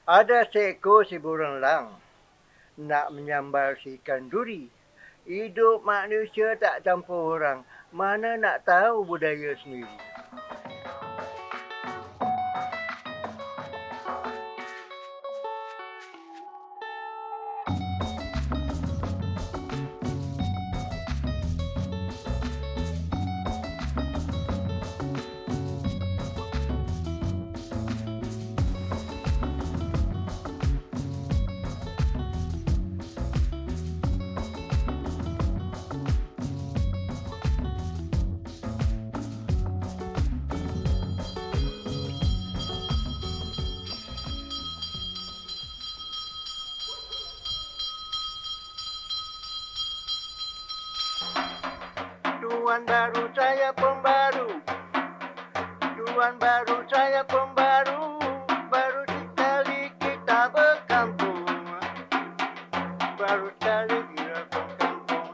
Ada seekor si berenang nak menyambar si ikan duri. Hidup manusia tak campur orang. Mana nak tahu budaya sendiri. Tuan baru saya pembaru. Tuan baru saya pembaru. Baru sekali kita berkampung. Baru sekali kita berkampung.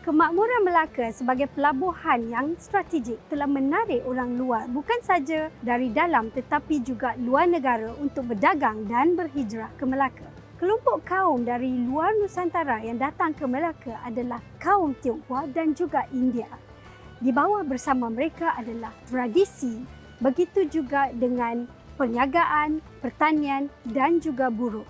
Kemakmuran Melaka sebagai pelabuhan yang strategik telah menarik orang luar bukan saja dari dalam tetapi juga luar negara untuk berdagang dan berhijrah ke Melaka. Kelompok kaum dari luar Nusantara yang datang ke Melaka adalah kaum Tionghoa dan juga India. Di bawah bersama mereka adalah tradisi, begitu juga dengan perniagaan, pertanian dan juga buruh.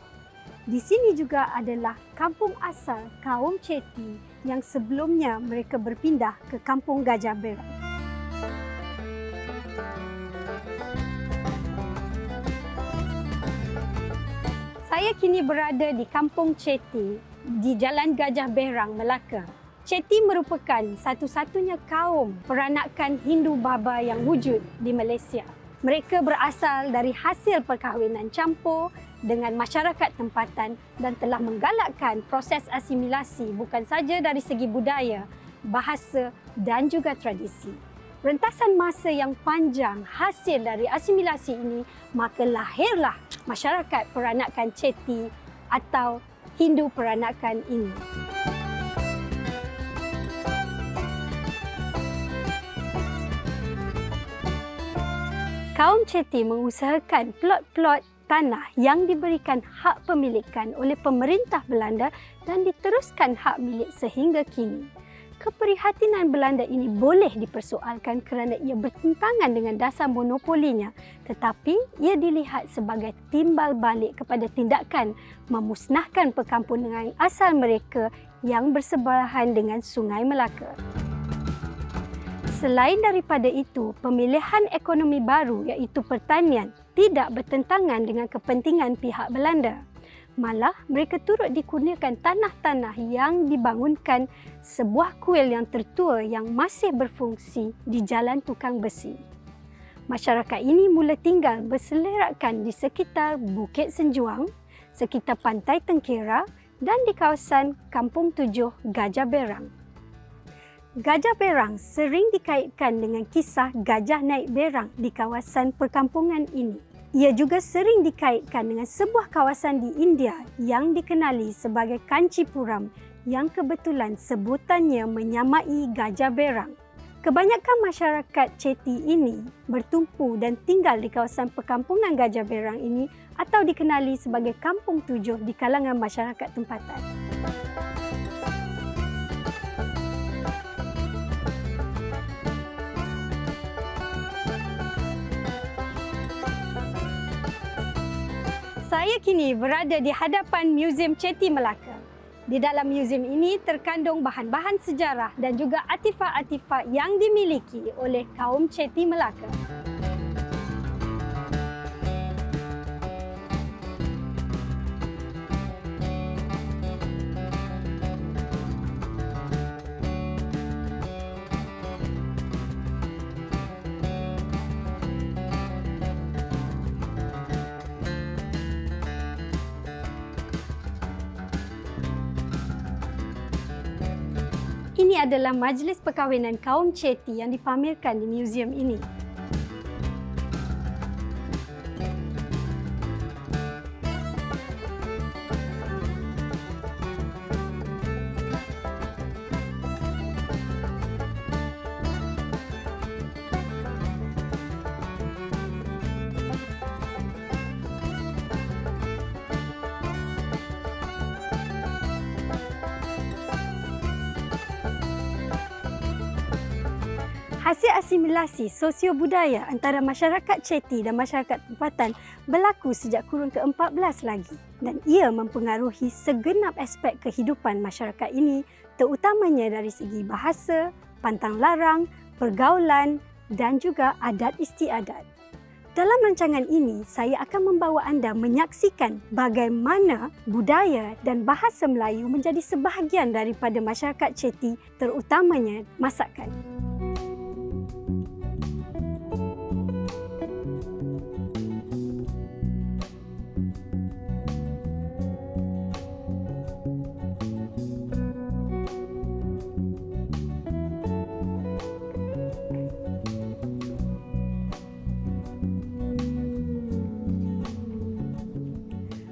Di sini juga adalah kampung asal kaum Ceti yang sebelumnya mereka berpindah ke kampung Gajah Berang. Saya kini berada di Kampung Ceti di Jalan Gajah Berang, Melaka. Ceti merupakan satu-satunya kaum peranakan Hindu Baba yang wujud di Malaysia. Mereka berasal dari hasil perkahwinan campur dengan masyarakat tempatan dan telah menggalakkan proses asimilasi bukan saja dari segi budaya, bahasa dan juga tradisi. Rentasan masa yang panjang hasil dari asimilasi ini, maka lahirlah masyarakat peranakan Ceti atau Hindu peranakan ini. Kaum Ceti mengusahakan plot-plot tanah yang diberikan hak pemilikan oleh pemerintah Belanda dan diteruskan hak milik sehingga kini. Keprihatinan Belanda ini boleh dipersoalkan kerana ia bertentangan dengan dasar monopolinya, tetapi ia dilihat sebagai timbal balik kepada tindakan memusnahkan perkampungan asal mereka yang bersebelahan dengan Sungai Melaka. Selain daripada itu, pemilihan ekonomi baru iaitu pertanian tidak bertentangan dengan kepentingan pihak Belanda. Malah, mereka turut dikurniakan tanah-tanah yang dibangunkan sebuah kuil yang tertua yang masih berfungsi di Jalan Tukang Besi. Masyarakat ini mula tinggal berselerakkan di sekitar Bukit Senjuang, sekitar Pantai Tengkera dan di kawasan Kampung Tujuh Gajah Berang. Gajah Berang sering dikaitkan dengan kisah gajah naik berang di kawasan perkampungan ini. Ia juga sering dikaitkan dengan sebuah kawasan di India yang dikenali sebagai Kanchipuram yang kebetulan sebutannya menyamai Gajah Berang. Kebanyakan masyarakat Ceti ini bertumpu dan tinggal di kawasan perkampungan Gajah Berang ini atau dikenali sebagai Kampung Tujuh di kalangan masyarakat tempatan. Saya kini berada di hadapan Muzium Ceti Melaka. Di dalam muzium ini terkandung bahan-bahan sejarah dan juga artifak-artifak yang dimiliki oleh kaum Ceti Melaka. Ini adalah majlis perkahwinan kaum Ceti yang dipamerkan di muzium ini. Hasil asimilasi sosio-budaya antara masyarakat Chetty dan masyarakat tempatan berlaku sejak kurun ke-14 lagi dan ia mempengaruhi segenap aspek kehidupan masyarakat ini terutamanya dari segi bahasa, pantang larang, pergaulan dan juga adat istiadat. Dalam rancangan ini, saya akan membawa anda menyaksikan bagaimana budaya dan bahasa Melayu menjadi sebahagian daripada masyarakat Chetty terutamanya masakan.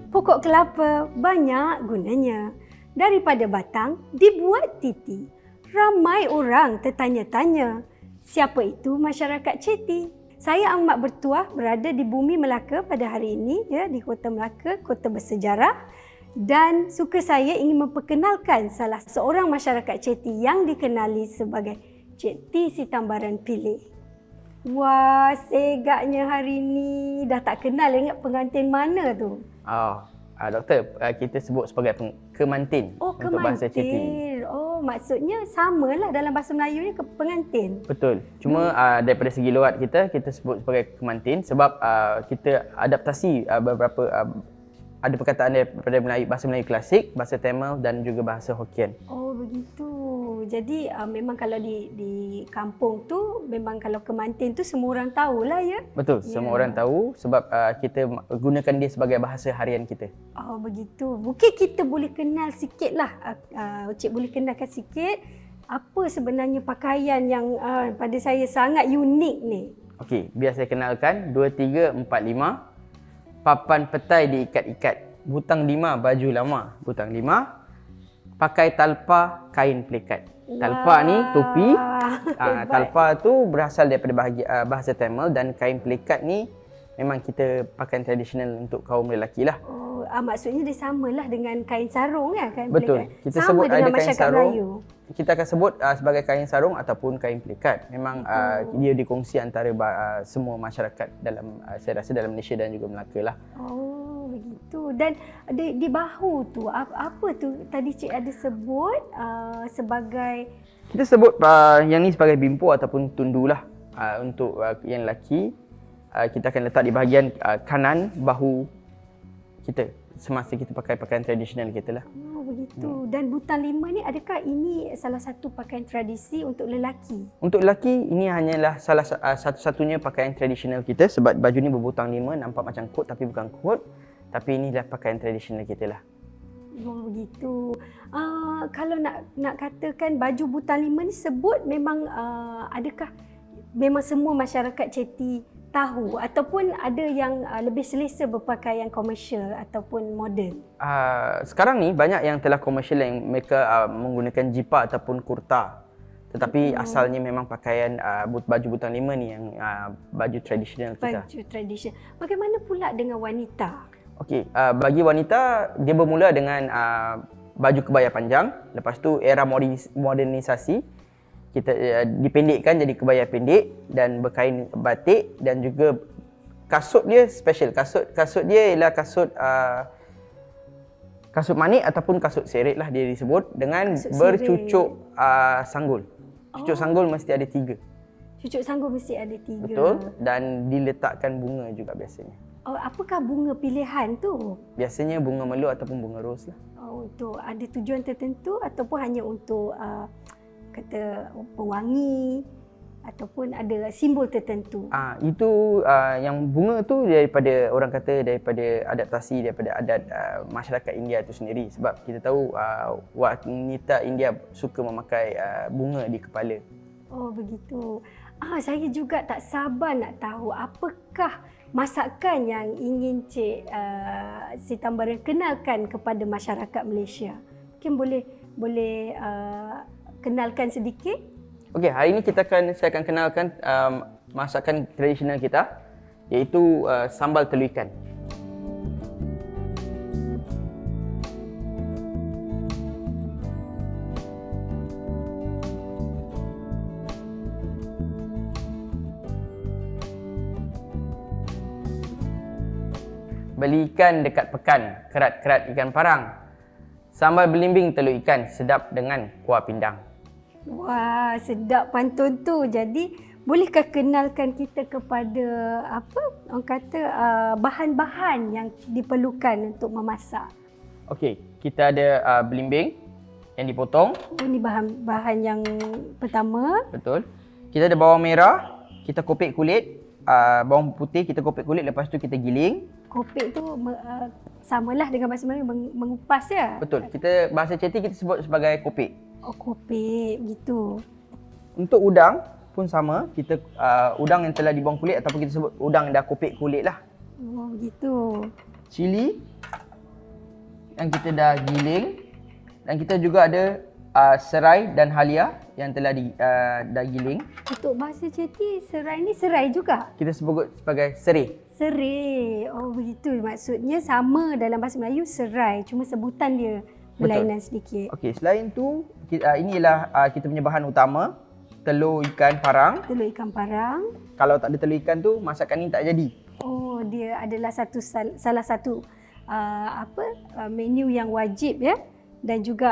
Pokok kelapa banyak gunanya. Daripada batang dibuat titi. Ramai orang tertanya-tanya, siapa itu masyarakat Chetty? Saya amat bertuah berada di bumi Melaka pada hari ini, ya, di Kota Melaka, kota bersejarah. Dan suka saya ingin memperkenalkan salah seorang masyarakat Chetty yang dikenali sebagai Cik T. Sitambaran Pilih. Wah, segaknya hari ni dah tak kenal ingat pengantin mana tu. Doktor, kita sebut sebagai kemantin untuk bahasa Chetty. Kemantin. Oh, maksudnya samalah dalam bahasa Melayu ni pengantin. Betul. Cuma daripada segi lugat kita sebut sebagai kemantin sebab kita adaptasi beberapa ada perkataan daripada bahasa Melayu klasik, bahasa Tamil dan juga bahasa Hokkien. Oh, begitu. Jadi memang kalau di kampung tu memang kalau kemantin tu semua orang tahulah, ya. Betul, semua orang tahu sebab kita gunakan dia sebagai bahasa harian kita. Oh, begitu. Mungkin kita boleh kenal sikitlah. Cik boleh kenalkan sikit apa sebenarnya pakaian yang pada saya sangat unik ni. Okey, biar saya kenalkan 2 3 4 5. Papan petai diikat-ikat. Butang 5 baju lama. Butang 5 pakai talpa kain pelikat. Talpa ni topi. Talpa tu berasal daripada bahasa Tamil dan kain pelikat ni memang kita pakaian tradisional untuk kaum lelaki lah. Oh, maksudnya dia samalah dengan kain sarung, ya, kain Betul. pelikat. Kita sama sebut dengan ada kain masyarakat sarung. Melayu. Kita akan sebut sebagai kain sarung ataupun kain pelikat. Memang dia dikongsi antara semua masyarakat dalam saya rasa dalam Malaysia dan juga Melaka lah. Oh, begitu. Dan di bahu tu apa tu tadi cik ada sebut sebagai Kita sebut yang ni sebagai bimpo ataupun tundu lah. Untuk yang lelaki kita akan letak di bahagian kanan bahu kita semasa kita pakai pakaian tradisional kita lah. Oh, begitu. Dan butang 5 ni adakah ini salah satu pakaian tradisi untuk lelaki? Untuk lelaki ini hanyalah salah satu-satunya pakaian tradisional kita sebab baju ni berbutang 5 nampak macam kot tapi bukan kot. Tapi inilah pakaian tradisional kita lah. Oh, begitu. Kalau nak katakan baju butang 5 ni sebut memang adakah memang semua masyarakat Chetty tahu ataupun ada yang lebih selesa berpakaian komersial ataupun moden? Sekarang ni banyak yang telah komersial yang mereka menggunakan jipa ataupun kurta. Tetapi asalnya memang pakaian baju butang 5 ni yang baju tradisional kita. Baju tradisional. Bagaimana pula dengan wanita? Okey, bagi wanita dia bermula dengan baju kebaya panjang. Lepas tu era modernisasi kita dipendekkan jadi kebaya pendek dan berkain batik dan juga kasut dia special. Kasut dia ialah kasut manik ataupun kasut seret lah dia disebut dengan bercucuk sanggul. Cucuk sanggul mesti ada 3. Cucuk sanggul mesti ada 3. Betul, dan diletakkan bunga juga biasanya. Oh, apakah bunga pilihan tu? Biasanya bunga melu ataupun bunga ros lah. Oh, untuk ada tujuan tertentu ataupun hanya untuk kata pewangi ataupun ada simbol tertentu? Itu yang bunga tu daripada orang kata daripada adaptasi daripada adat masyarakat India itu sendiri sebab kita tahu wanita India suka memakai bunga di kepala. Oh, begitu. Saya juga tak sabar nak tahu apakah masakan yang ingin Cik Sitambaran kenalkan kepada masyarakat Malaysia. Mungkin boleh kenalkan sedikit? Okey, hari ini saya akan kenalkan masakan tradisional kita iaitu sambal telur ikan. beli ikan dekat pekan, kerat-kerat ikan parang. Sambal belimbing telur ikan, sedap dengan kuah pindang. Wah, sedap pantun tu. Jadi, bolehkah kenalkan kita kepada apa orang kata bahan-bahan yang diperlukan untuk memasak? Okey, kita ada belimbing yang dipotong. Oh, ini bahan-bahan yang pertama. Betul. Kita ada bawang merah, kita kopek kulit. Bawang putih kita kopek kulit, lepas tu kita giling. Kopek tu samalah dengan bahasa Melayu mengupas ya? Betul. Kita bahasa Ceti kita sebut sebagai kopek. Oh, kopek gitu. Untuk udang pun sama, kita udang yang telah dibuang kulit ataupun kita sebut udang yang dah kopek kulit lah. Oh, gitu. Cili yang kita dah giling, dan kita juga ada serai dan halia yang telah dah giling. Untuk bahasa Ceti, serai ni serai juga? Kita sebut sebagai sereh. Serai. Oh, begitu. Maksudnya sama dalam bahasa Melayu serai. Cuma sebutan dia berlainan sedikit. Okey, selain tu ini ialah kita punya bahan utama, telur ikan parang. Telur ikan parang. Kalau tak ada telur ikan tu, masakan ni tak jadi. Oh, dia adalah salah satu menu yang wajib ya, dan juga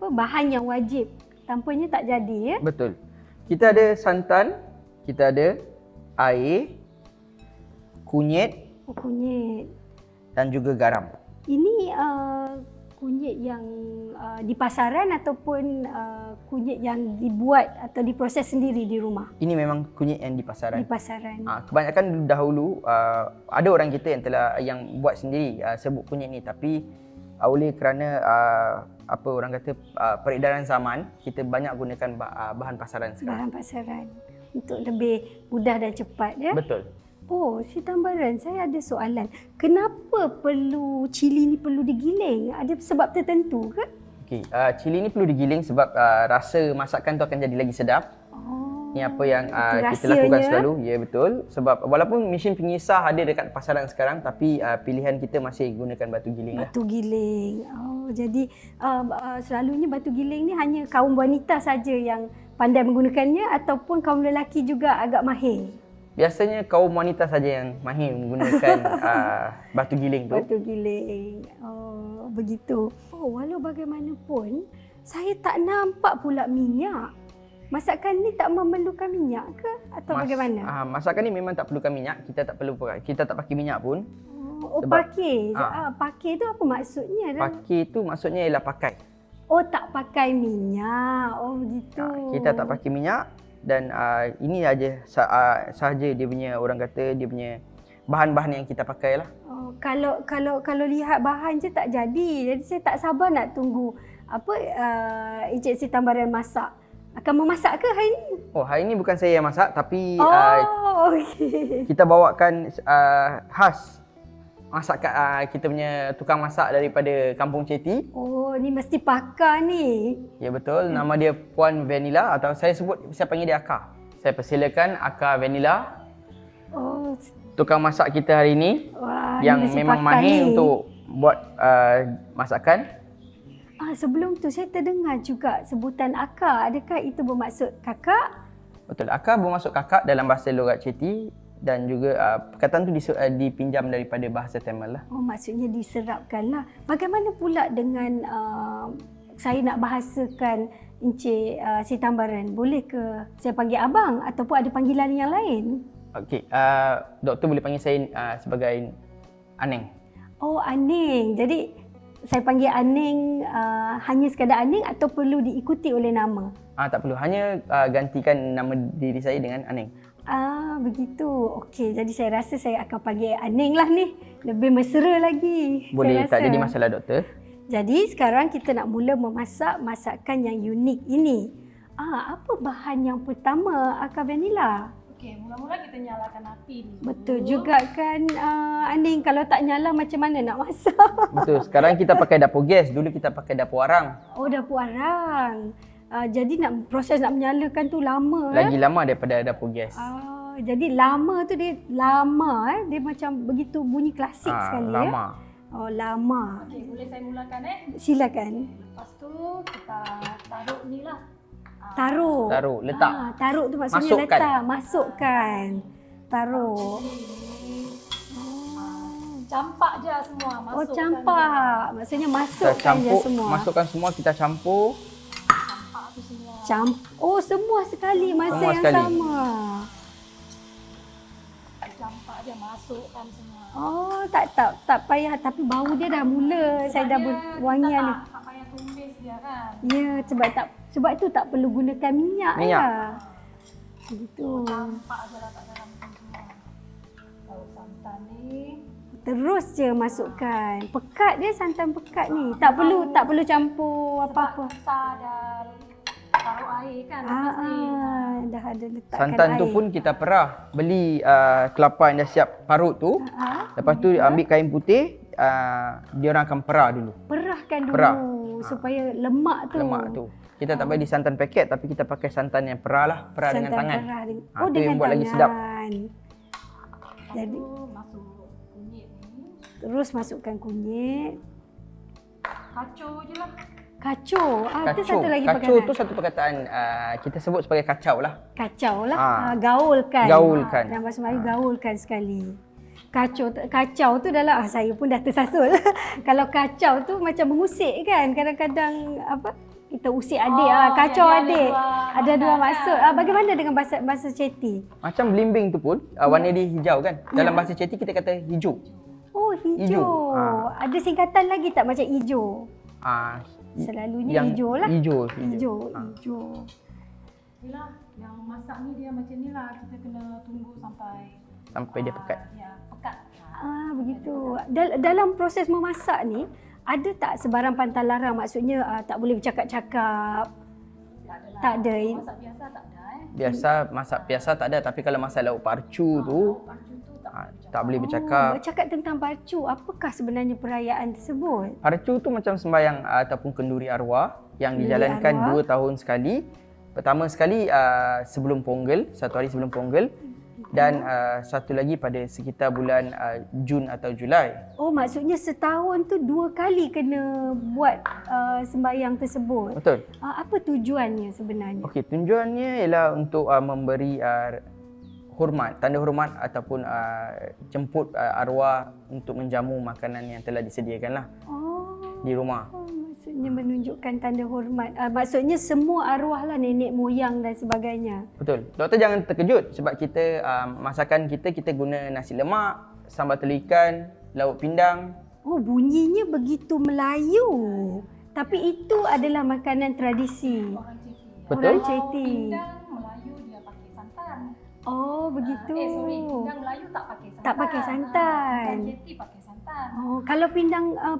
bahan yang wajib. Tanpanya tak jadi ya. Betul. Kita ada santan, kita ada air, kunyit kunyit. dan juga garam. Ini kunyit yang di pasaran ataupun kunyit yang dibuat atau diproses sendiri di rumah? Ini memang kunyit yang di pasaran. Di pasaran. Kebanyakan dahulu ada orang kita yang buat sendiri sebut kunyit ni, tapi oleh kerana orang kata peredaran zaman, kita banyak gunakan bahan pasaran sekarang. Bahan pasaran untuk lebih mudah dan cepat ya. Betul. Oh, si Tambaran, saya ada soalan. Kenapa cili ni perlu digiling? Ada sebab tertentu ke? Okey, cili ni perlu digiling sebab rasa masakan tu akan jadi lagi sedap. Oh, Ini apa yang kita rahsianya. lakukan selalu. Ya, betul. Sebab walaupun mesin pengisah ada dekat pasaran sekarang, tapi pilihan kita masih gunakan batu giling lah. Batu giling. Oh, jadi selalunya batu giling ni hanya kaum wanita saja yang pandai menggunakannya ataupun kaum lelaki juga agak mahir? Biasanya kaum wanita saja yang mahir menggunakan batu giling tu. Batu giling. Oh, begitu. Oh, walau bagaimanapun, saya tak nampak pula minyak. Masakan ni tak memerlukan minyak ke atau bagaimana? Masakan ni memang tak perlukan minyak. Kita tak pakai minyak pun. Oh, pakai. Pakai tu apa maksudnya? Pakai tu maksudnya ialah pakai. Oh, tak pakai minyak. Oh, begitu. Kita tak pakai minyak. Dan ini sahaja dia punya, orang kata dia punya bahan-bahan yang kita pakai lah. Oh, kalau lihat bahan je tak jadi. Jadi saya tak sabar nak tunggu Encik Siti Tambaran masak. Akan memasak ke hari ni? Oh, hari ni bukan saya yang masak, tapi okey. kita bawakan khas masakan kita punya tukang masak daripada Kampung Ceti. Oh, ni mesti pakar ni. Ya, betul. Nama dia Puan Vanilla, atau saya panggil dia Akak. Saya persilakan Akak Vanilla. Oh, Tukang masak kita hari ni. wah, yang ni mesti memang pakar mahir ni. untuk buat masakan. Sebelum tu saya terdengar juga sebutan akak. Adakah itu bermaksud kakak? Betul. Akak bermaksud kakak dalam bahasa logat Ceti, dan juga perkataan tu dipinjam daripada bahasa Tamil lah. Oh, maksudnya diserapkan lah. Bagaimana pula dengan saya nak bahasakan Encik Siti Tambaran? Boleh ke saya panggil abang ataupun ada panggilan yang lain? Okey, doktor boleh panggil saya sebagai Aneng. Oh, Aning. Jadi saya panggil Aning hanya sekadar Aning atau perlu diikuti oleh nama? Tak perlu. Hanya gantikan nama diri saya dengan Aneng. Begitu. Okey, jadi saya rasa saya akan panggil Aning lah ni. Lebih mesra lagi. Boleh, saya tak rasa. jadi masalah doktor. Jadi sekarang kita nak mula memasak masakan yang unik ini. Apa bahan yang pertama, Akak Vanilla? Okey, mula-mula kita nyalakan api dulu. Betul juga kan Aning, kalau tak nyala macam mana nak masak? Betul. Sekarang kita pakai dapur gas. Dulu kita pakai dapur arang. Oh, dapur arang. Jadi proses nak menyalakan tu lama. Lagi lama daripada dapur gas. Jadi lama tu dia lama dia macam begitu bunyi klasik sekali lama. ya. Oh, lama. Okey, boleh saya mulakan Silakan. Lepas tu kita taruh ni lah. Taruh. Letak. Taruh tu maksudnya Masukkan. letak, masukkan. Taruh. Campak je semua. Oh, Masukkan campak. Maksudnya Kita masukkan je campur, semua. masukkan semua, kita campur. Campak tu semua. Oh, semua sekali masa Semua yang sekali. sama. Campak je, masukkan semua. Oh, tak payah, tapi bau dia dah mula. Saya dah wangian ni. Tak payah tumis dia kan. Ya, sebab tu tak perlu gunakan minyak. Minyak. Ya. Begitu. Campak je lah, tak dalamkan semua. Tahu santan ni. Terus je masukkan. Pekat dia, santan pekat ni. Tak perlu campur apa-apa. Sebab kita dah taruh air kan. lepas ni. Dah ada letakkan Santan air. tu pun kita perah. Beli kelapa yang dah siap parut tu. Lepas tu ambil kain putih, dia orang akan perah dulu. Perahkan dulu Perah. supaya lemak tu. Lemak tu. Kita tak bagi santan paket tapi kita pakai santan yang perah lah. Perah dengan Santan tangan. perah. Tu dengan yang buat tangan. lagi sedap. Jadi Masuk kunyit ni. terus masukkan kunyit. Kacau je lah. Kacau. Itu Kacau. satu lagi Kacau perkataan. tu satu perkataan kita sebut sebagai kacau lah. Kacau lah. Ah. Gaulkan. Gaulkan. Dalam bahasa Melayu gaulkan sekali. Kacau tu dalam saya pun dah tersasul. Kalau kacau tu macam mengusik kan. Kadang-kadang apa? Kita usik adik kacau jadi adik. Ada dua makna maksud. kan. Bagaimana dengan bahasa Ceti? Macam belimbing tu pun warna dia hijau kan. Dalam bahasa Ceti kita kata hijau. Oh, hijau. Hijau. Ada singkatan lagi tak macam hijau? Selalunya yang hijau lah. Hijau. Hijau. Yelah, yang masak ni dia macam ni lah. Kita kena tunggu sampai Sampai dia pekat. Ya, pekat. Begitu. Dalam proses memasak ni, ada tak sebarang pantang larang? Maksudnya tak boleh bercakap-cakap? Tak ada lah. Tak ada. Masak biasa tak ada Masak biasa tak ada tapi kalau masak lauk parcu tu Parcu tu tak boleh bercakap. Bercakap tentang parcu, apakah sebenarnya perayaan tersebut? Parcu tu macam sembahyang ataupun kenduri arwah yang Kenduri dijalankan arwah. 2 tahun sekali. Pertama sekali sebelum Ponggel, 1 hari sebelum Ponggel dan satu lagi pada sekitar bulan Jun atau Julai. Oh, maksudnya setahun tu 2 kali kena buat sembahyang tersebut. Betul. Apa tujuannya sebenarnya? Okey, tujuannya ialah untuk memberi hormat, tanda hormat ataupun jemput arwah untuk menjamu makanan yang telah disediakan lah di rumah. Maksudnya menunjukkan tanda hormat. Maksudnya semua arwah lah, nenek moyang dan sebagainya. Betul. Doktor jangan terkejut sebab kita masakan kita guna nasi lemak, sambal telur ikan, lauk pindang. Oh, bunyinya begitu Melayu. Tapi itu adalah makanan tradisi. orang Ceti. Betul. Orang Kalau Ceti. pindang Melayu dia pakai santan. Oh, begitu. Pindang Melayu tak pakai santan. Tak pakai santan. Pindang Ceti pakai santan. Oh, kalau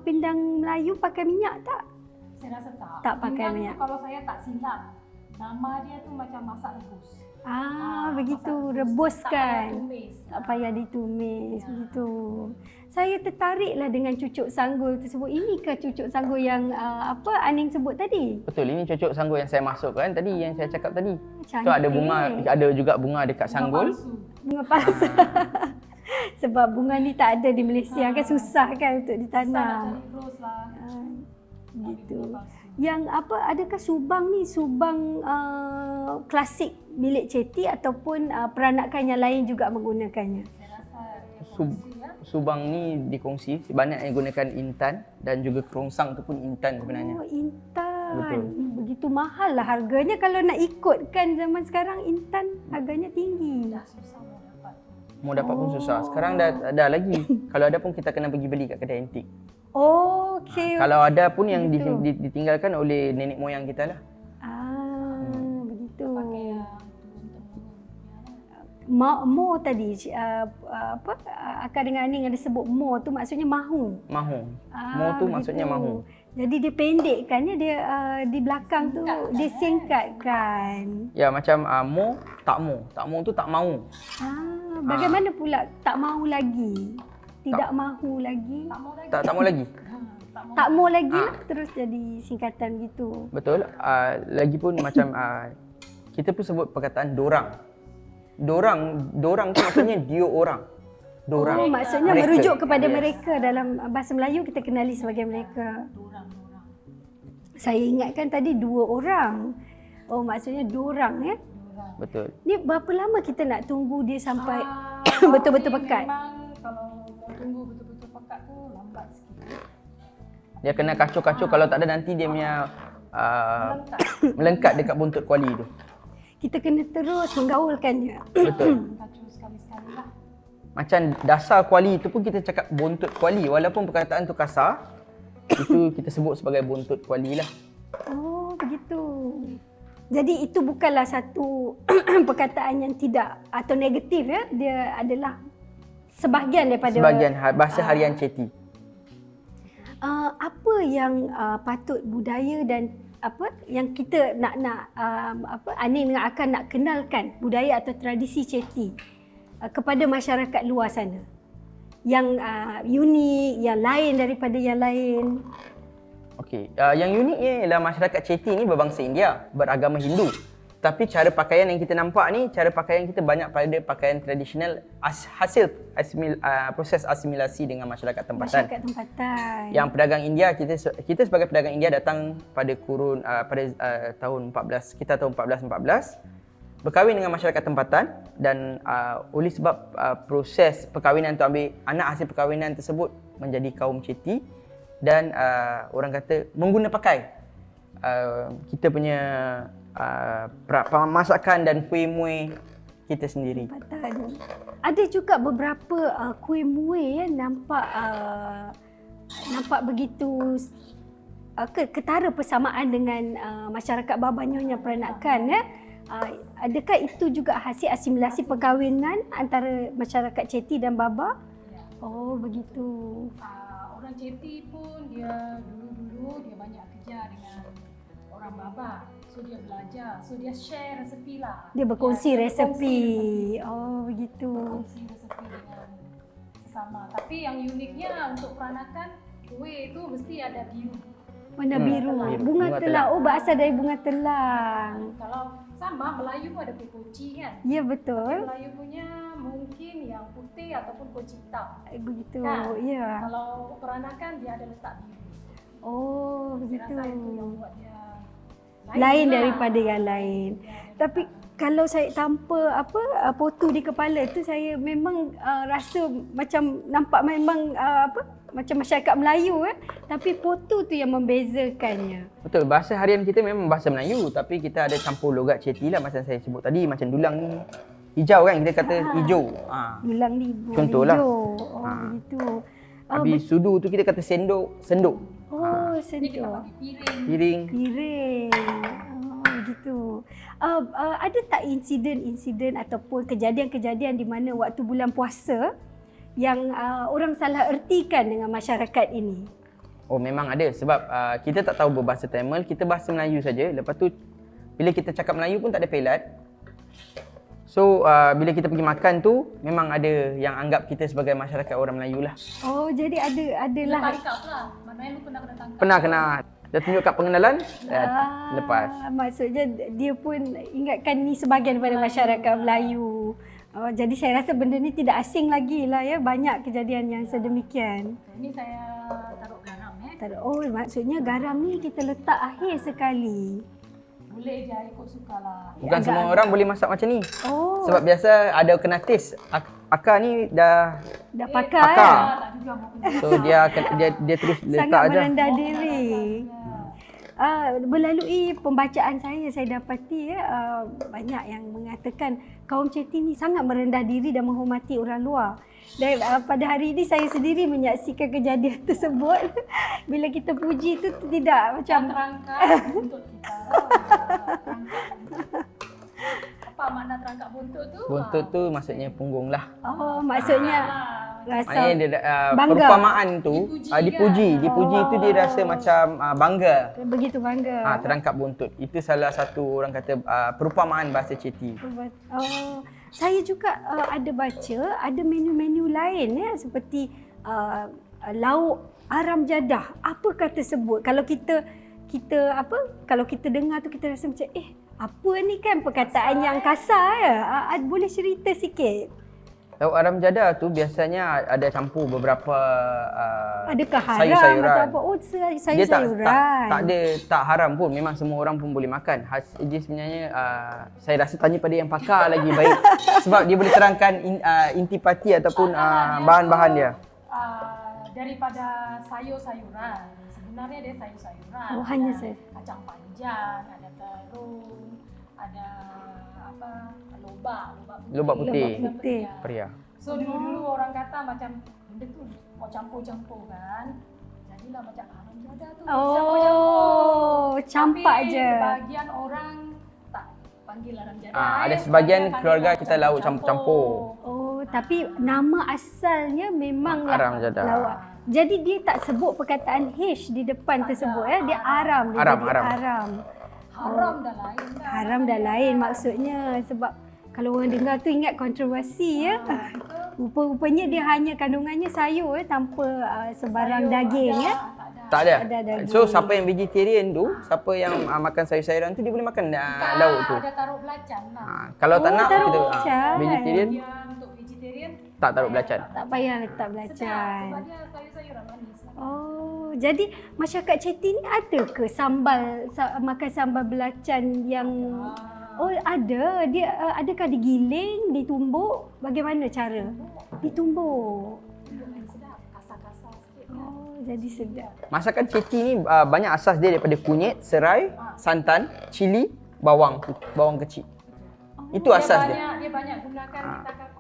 pindang Melayu pakai minyak tak? Saya rasa tak. Tak pakai Pindang minyak. tu kalau saya tak silap, nama dia tu macam masak rebus. Begitu. masak Rebuskan. Tak payah tumis. Tak payah ditumis. Begitu. Saya tertariklah dengan cucuk sanggul tersebut. Inikah cucuk sanggul yang Aning sebut tadi? Betul, ini cocok sanggul yang saya masukkan tadi, yang saya cakap tadi. Cantik. So ada bunga, ada juga bunga dekat sanggul. Palsu. Bunga palsu. Sebab bunga ni tak ada di Malaysia kan, susah kan untuk Susah nak ditanam. cari terus lah. Gitu. Bunga palsu. Yang adakah subang ni subang klasik milik Ceti ataupun peranakan yang lain juga menggunakannya? Saya rasa dia Sub- kongsi ya. Subang ni dikongsi, banyak yang gunakan intan dan juga kerongsang tu pun intan sebenarnya. Oh, intan. Betul. Begitu mahal lah harganya. Kalau nak ikutkan zaman sekarang, intan harganya tinggi. Dah susah mau dapat. Mau dapat pun susah. Sekarang dah ada lagi. Kalau ada pun kita kena pergi beli kat kedai antik. Oh, okey. Kalau ada pun yang Begitu. ditinggalkan oleh nenek moyang kita lah. Begitu. Pakai yang turun-temurun. Mo tadi Akak dengan Aning ada sebut mo tu maksudnya mahu. Mahu. Mo tu maksudnya mahu. Jadi dia pendekkannya, dia di belakang tu dia singkatkan. Ya macam mo, tak mo. Tak mo tu tak mau. Bagaimana pula tak mahu lagi? Tidak mahu lagi. Tak mau lagi. Tak mau lagi. Tak mau. Tak mau lagi lah, terus jadi singkatan gitu. Betul. Lagipun macam kita pun sebut perkataan dorang. Dorang tu maksudnya dia orang. Dorang. Oh, maksudnya Mereka. merujuk kepada Yes. mereka. Dalam bahasa Melayu kita kenali sebagai mereka. Dorang. Saya ingatkan tadi 2 orang. Oh, maksudnya dorang ya. Dorang. Betul. Ni berapa lama kita nak tunggu dia sampai Ah, betul-betul tapi pekat? Memang kalau mau tunggu betul-betul pekat makan tu lambat sikit. Dia kena kacau-kacau, kalau tak ada nanti dia punya Melengkap. melengkat dekat buntut kuali tu. Kita kena terus menggaulkannya. Betul. Kacau sekali-sekali lah. Macam dasar kuali tu pun kita cakap buntut kuali. Walaupun perkataan tu kasar, itu kita sebut sebagai buntut kuali lah. Oh, begitu. Jadi itu bukanlah satu perkataan yang tidak atau negatif ya. Dia adalah sebahagian daripada Sebahagian bahasa harian Ceti. Apa yang patut budaya dan apa yang kita nak Anin dengan Akan nak kenalkan budaya atau tradisi Ceti kepada masyarakat luar sana yang unik, yang lain daripada yang lain. Okey, yang uniknya ialah masyarakat Ceti ni berbangsa India, beragama Hindu. Tapi cara pakaian yang kita nampak ni, cara pakaian kita banyak pada pakaian tradisional hasil proses asimilasi dengan masyarakat tempatan. Masyarakat tempatan. Yang pedagang India, kita sebagai pedagang India datang pada kurun tahun 1414 berkahwin dengan masyarakat tempatan dan oleh sebab proses perkahwinan tu ambil anak hasil perkahwinan tersebut menjadi kaum Ceti dan orang kata mengguna pakai kita punya masakan dan kuih muih kita sendiri. Tempatan. Ada juga beberapa kuih muih yang nampak begitu ketara persamaan dengan masyarakat Baba Nyonya Peranakan ya. Adakah itu juga hasil asimilasi perkahwinan antara masyarakat Ceti dan Baba? Ya. Oh, begitu. Orang Ceti pun dia dulu dia banyak kerja dengan orang Baba. So dia belajar, so dia share resepi lah. Dia berkongsi Dia resepi. Oh, begitu. Berkongsi resepi dengan sesama. Tapi yang uniknya untuk peranakan, kuih itu mesti ada biru. Warna biru. Biru. Bunga Bunga telang. Oh, berasal dari bunga telang. Kalau sama Melayu pun ada kuih koci kan. Ya, betul. Melayu punya mungkin yang putih ataupun koci hitam. Begitu. Kan? Ya. Kalau peranakan dia ada letak biru. Oh, Saya begitu. rasa itu yang buat dia Lain lah. daripada yang lain. Tapi kalau saya tanpa potu di kepala tu, saya memang rasa macam nampak memang macam masyarakat Melayu tapi potu tu yang membezakannya. Betul, bahasa harian kita memang bahasa Melayu tapi kita ada campur logat Ceti lah macam saya sebut tadi. Macam dulang ni hijau kan, kita kata hijau. Dulang ni buah Contohlah. hijau. Oh, begitu. Habis sudu tu kita kata senduk. Oh, Ini kita sendok. bagi piring. Piring. Piring. Oh, begitu. Ada tak insiden-insiden ataupun kejadian-kejadian di mana waktu bulan puasa yang orang salah ertikan dengan masyarakat ini? Oh, memang ada sebab kita tak tahu berbahasa Tamil, kita bahasa Melayu saja. Lepas tu bila kita cakap Melayu pun tak ada pelat. So bila kita pergi makan tu memang ada yang anggap kita sebagai masyarakat orang Melayu lah. Oh, jadi Kena adalah tangkap lah. Maknanya lu kena tangkap. Pernah kena dia tunjuk kat pengenalan lepas. Maksudnya dia pun ingatkan ni sebahagian daripada masyarakat Melayu. Jadi saya rasa benda ni tidak asing lagi lah ya. Banyak kejadian yang sedemikian. Ini saya taruh garam Oh, maksudnya garam ni kita letak akhir sekali. Boleh je ikut suka lah. Bukan semua orang boleh masak macam ni. Oh, Sebab biasa ada kena taste. Akak ni dah dah pakai. pakar. Tak juga mau kena. So dia terus letak Sangat aja. merendah diri. Melalui pembacaan saya dapati banyak yang mengatakan kaum Ceti ni sangat merendah diri dan menghormati orang luar. Dan pada hari ini saya sendiri menyaksikan kejadian tersebut. Bila kita puji tu tidak macam Terangkat buntut kita. Apa makna terangkat buntut tu? Buntut tu maksudnya punggung lah. oh maksudnya rasa Maknanya dia bangga. perumpamaan tu Dipuji dipuji tu dia rasa macam bangga. begitu bangga. Terangkap buntut. Itu salah satu orang kata perumpamaan bahasa Ceti. Oh, saya juga ada baca ada menu-menu lain ya seperti lauk aram jadah. Apakah tersebut? Kalau kita kalau kita dengar tu kita rasa macam apa ni kan perkataan yang kasar ya. Boleh cerita sikit? Lauk aram jadah tu biasanya ada campur beberapa Adakah haram sayur-sayuran. atau apa? Oh, Dia sayur-sayuran. tak haram pun, memang semua orang pun boleh makan. Dia sebenarnya saya rasa tanya pada yang pakar lagi baik sebab dia boleh terangkan intipati ataupun bahan-bahan dia. daripada sayur-sayuran. Sebenarnya dia sayur-sayuran. Oh, hanya Ada sayur. kacang panjang, ada terung, ada apa? Lobak putih. Lobak putih. Ya. Peria. So dulu orang kata macam benda tu kau campur-campur kan. Jadilah macam haram jadah tu. Oh, campak Tapi je. sebagian orang tak panggil haram jadah. Ada sebagian panggil keluarga macam kita lauk campur-campur. Oh, tapi nama asalnya memanglah Aram jadah. lawak. Jadi dia tak sebut perkataan H di depan tersebut ya. Dia aram. Dia Aram, jadi aram. aram. Haram dah lain dah. Haram dah lain maksudnya sebab kalau orang dengar tu ingat kontroversi ya. Rupa-rupanya dia hanya kandungannya sayur tanpa sebarang Sayur daging ada, ya. Tak ada. Ada daging. So siapa yang vegetarian tu, siapa yang makan sayur-sayuran tu dia boleh makan lauk tu. Ada taruh belacan lah. Kalau tak Oh, nak taruh kita belacan. vegetarian Dia untuk vegetarian tak taruh belacan. Tak payah letak sedap belacan. sebab dia sayur-sayuran manis lah. Oh, jadi masyarakat Chetty ni ada ke makan sambal belacan yang Oh, ada. Dia adakah digiling, ditumbuk? Bagaimana cara? Ditumbuk. Yang sedap, kasar-kasar sikit kan. Oh, jadi sedap. Masakan Chetty ni banyak asas dia daripada kunyit, serai, santan, cili, bawang kecil. Itu asas dia. Dia banyak gunakan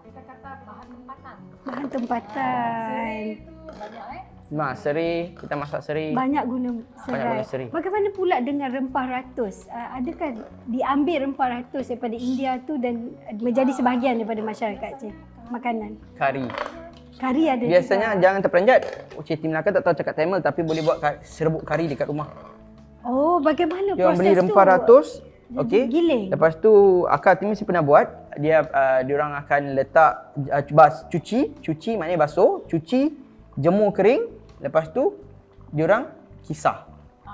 kita kata bahan tempatan. Bahan tempatan. Serai itu banyak Serai, kita masak serai. Banyak guna serai. guna serai. Bagaimana pula dengan rempah ratus? Adakah diambil rempah ratus daripada India tu dan menjadi sebahagian daripada masyarakat je? Makanan. Kari. Kari ada Biasanya juga. jangan terperanjat. Chetty Melaka tak tahu cakap Tamil tapi boleh buat serbuk kari dekat rumah. Oh, bagaimana Dia orang proses beli tu? rempah ratus. Jadi Okey. giling. Lepas tu akak Timi saya pernah buat. Dia orang akan letak cuci maknanya basuh, cuci, jemur kering. Lepas tu diorang kisah.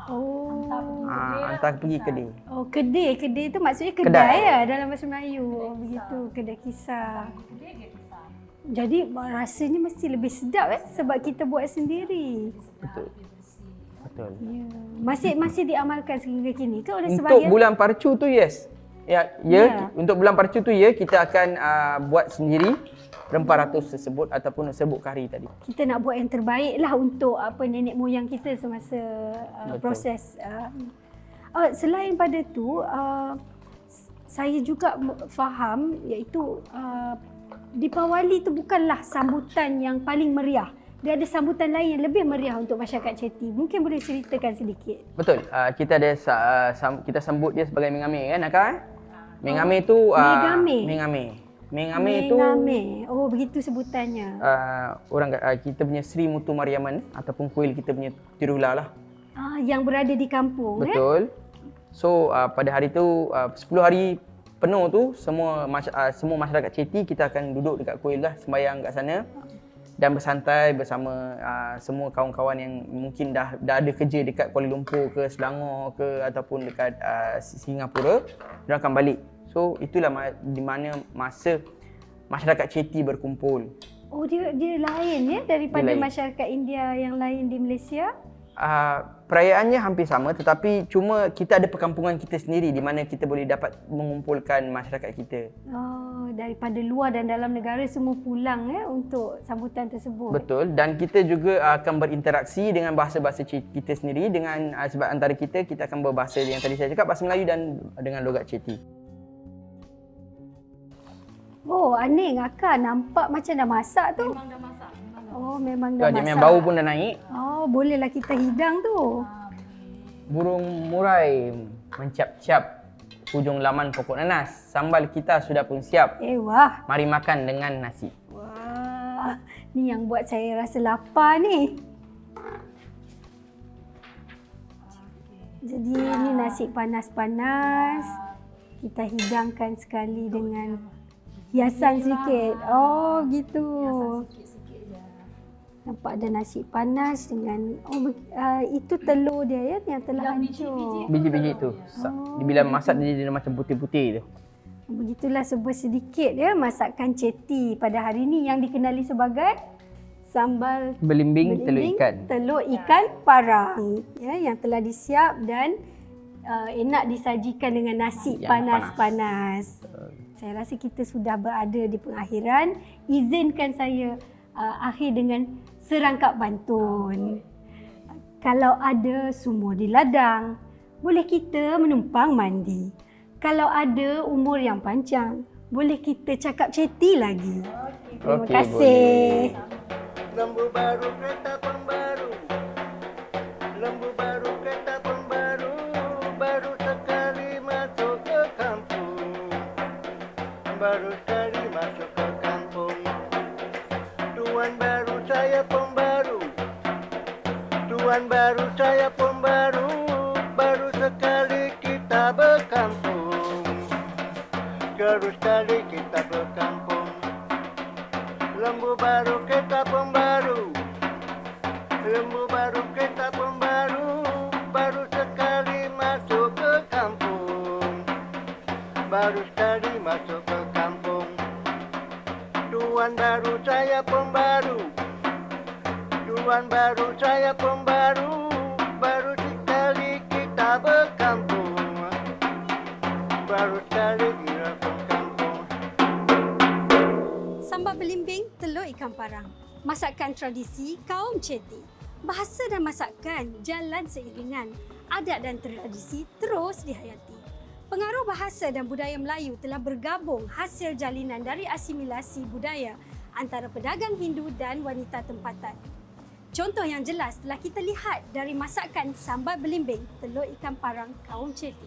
Oh. Hantar pergi kedai. Oh, kedai. Kedai tu maksudnya kedai, Kedai. ya dalam bahasa Melayu. Oh, begitu, kedai kisar. Dia kisar. Jadi rasanya mesti lebih sedap sebab kita buat sendiri. Betul. Betul. Ya. Masih diamalkan sehingga kini ke oleh Untuk sebahagian? bulan parcu tu yes. Ya. Untuk bulan parcu tu ya kita akan buat sendiri rempah ratus tersebut ataupun serbuk kari tadi. Kita nak buat yang terbaik lah untuk nenek moyang kita semasa Betul. proses. Selain pada tu, saya juga faham iaitu Deepawali tu bukanlah sambutan yang paling meriah. Dia ada sambutan lain yang lebih meriah untuk masyarakat Chetty. Mungkin boleh ceritakan sedikit. Betul. Kita ada kita sambut dia sebagai Mengame kan Akak? Mengame tu Mengame. Mengame tu Oh, begitu sebutannya. orang kita punya Sri Mutu Mariaman ataupun kuil kita punya Tirula lah. Yang berada di kampung. Betul. So pada hari tu 10 hari penuh tu semua masyarakat Chetty kita akan duduk dekat kuil lah, sembahyang kat sana dan bersantai bersama semua kawan-kawan yang mungkin dah ada kerja dekat Kuala Lumpur ke Selangor ke ataupun dekat Singapura. Dia akan balik. So itulah di mana masa masyarakat Chetty berkumpul. Oh, dia lain ya daripada Dia lain. masyarakat India yang lain di Malaysia? Perayaannya hampir sama tetapi cuma kita ada perkampungan kita sendiri di mana kita boleh dapat mengumpulkan masyarakat kita. Oh, daripada luar dan dalam negara semua pulang untuk sambutan tersebut. Betul, dan kita juga akan berinteraksi dengan bahasa-bahasa kita sendiri dengan sebab antara kita akan berbahasa yang tadi saya cakap, bahasa Melayu dan dengan logat Chetty. Oh, Aning, Akak nampak macam dah masak tu. Memang dah masak. Oh, memang dah Dia masak. memang bau pun dah naik. Oh, bolehlah kita hidang tu. Burung murai menciap-ciap hujung laman pokok nanas. Sambal kita sudah pun siap. Wah. Mari makan dengan nasi. Wah. Ni yang buat saya rasa lapar ni. Jadi ni nasi panas-panas. Kita hidangkan sekali dengan hiasan sedikit. Oh, gitu. Nampak ada nasi panas dengan itu telur dia yang telah hancur. Biji-biji tu. Bila masak dia macam putih-putih tu. Begitulah sedikit masakan Chetty pada hari ini yang dikenali sebagai sambal Belimbing telur ikan. Telur ikan parang yang telah disiap dan enak disajikan dengan nasi Yang panas-panas. Saya rasa kita sudah berada di pengakhiran. Izinkan saya akhir dengan serangkap bantun. Kalau ada sumur di ladang, boleh kita menumpang mandi. Kalau ada umur yang panjang, boleh kita cakap ceti lagi. Terima Okey, kasih. Lembu baru kereta pembaru. Lembu baru kereta pembaru. Baru sekali masuk ke kampung. Baru sekali masuk ke kampung. Tuan baru saya pembaru. Tuan baru saya pembaru. Baru sekali kita berkampung. Baru sekali kita berkampung. Lembu baru kereta pembaru. Lembu baru kereta pembaru. Baru sekali masuk ke kampung. Baru sekali masuk ke kampung. Tuan baru saya pembaru. Tuan baru saya pembaru. Baru sekali kita berkampung. Baru sekali kita berkampung. Sambal belimbing telur ikan parang. Masakan tradisi kaum Ceti. Bahasa dan masakan jalan seiringan. Adat dan tradisi terus dihayati. Pengaruh bahasa dan budaya Melayu telah bergabung hasil jalinan dari asimilasi budaya antara pedagang Hindu dan wanita tempatan. Contoh yang jelas telah kita lihat dari masakan sambal belimbing telur ikan parang kaum Ceti.